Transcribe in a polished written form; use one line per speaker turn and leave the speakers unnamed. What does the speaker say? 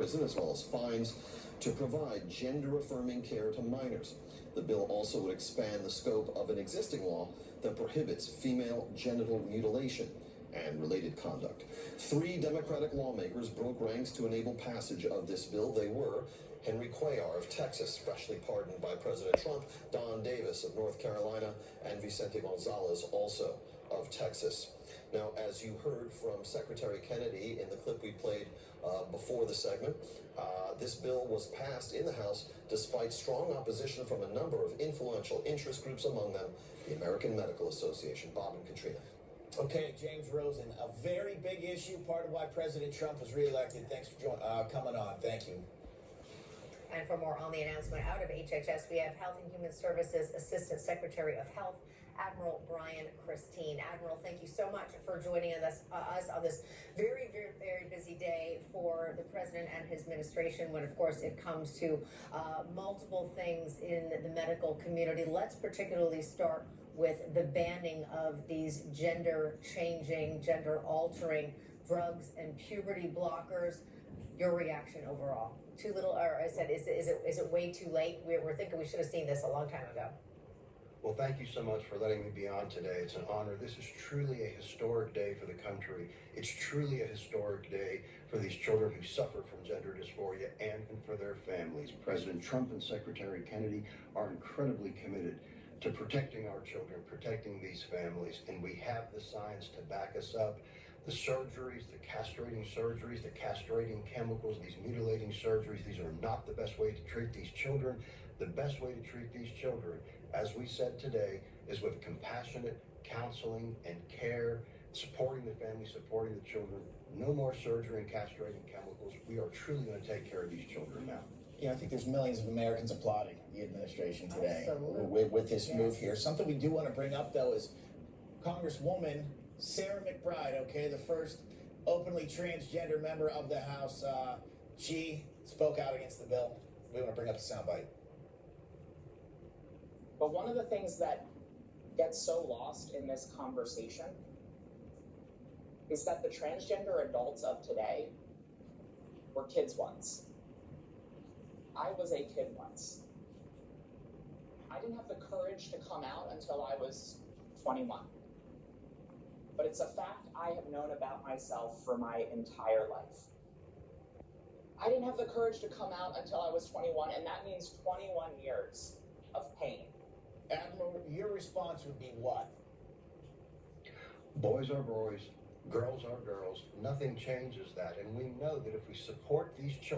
prison as well as fines to provide gender-affirming care to minors. The bill also would expand the scope of an existing law that prohibits female genital mutilation and related conduct. 3 Democratic lawmakers broke ranks to enable passage of this bill. They were Henry Cuellar of Texas, freshly pardoned by President Trump, Don Davis of North Carolina, and Vicente Gonzalez, also of Texas. Now, as you heard from Secretary Kennedy in the clip we played before the segment, this bill was passed in the House despite strong opposition from a number of influential interest groups, among them the American Medical Association. Bob and Katrina.
Okay, James Rosen, a very big issue, part of why President Trump was reelected. Thanks for coming on. Thank you.
And for more on the announcement out of HHS, we have Health and Human Services Assistant Secretary of Health, Admiral Brian Christine. Admiral, thank you so much for joining us on this very, very, very busy day for the President and his administration when, of course, it comes to multiple things in the medical community. Let's particularly start with the banning of these gender-changing, gender-altering drugs and puberty blockers. Your reaction overall? Too little, or I said, is it way too late? We're thinking we should have seen this a long time ago.
Well, thank you so much for letting me be on today. It's an honor. This is truly a historic day for the country. It's truly a historic day for these children who suffer from gender dysphoria and for their families. President Trump and Secretary Kennedy are incredibly committed to protecting our children, protecting these families, and we have the science to back us up. The surgeries, the castrating surgeries, the castrating chemicals, these mutilating surgeries, these are not the best way to treat these children. The best way to treat these children, as we said today, is with compassionate counseling and care, supporting the family, supporting the children. No more surgery and castrating chemicals. We are truly going to take care of these children now.
I think there's millions of Americans applauding the administration today
Absolutely.
with this move here. Something we do want to bring up, though, is Congresswoman Sarah McBride, okay, the first openly transgender member of the House. She spoke out against the bill. We want to bring up a soundbite.
But one of the things that gets so lost in this conversation is that the transgender adults of today were kids once. I was a kid once. I didn't have the courage to come out until I was 21. But it's a fact I have known about myself for my entire life. I didn't have the courage to come out until I was 21, and that means 21 years of pain.
Admiral, your response would be what?
Boys are boys, girls are girls. Nothing changes that. And we know that if we support these children,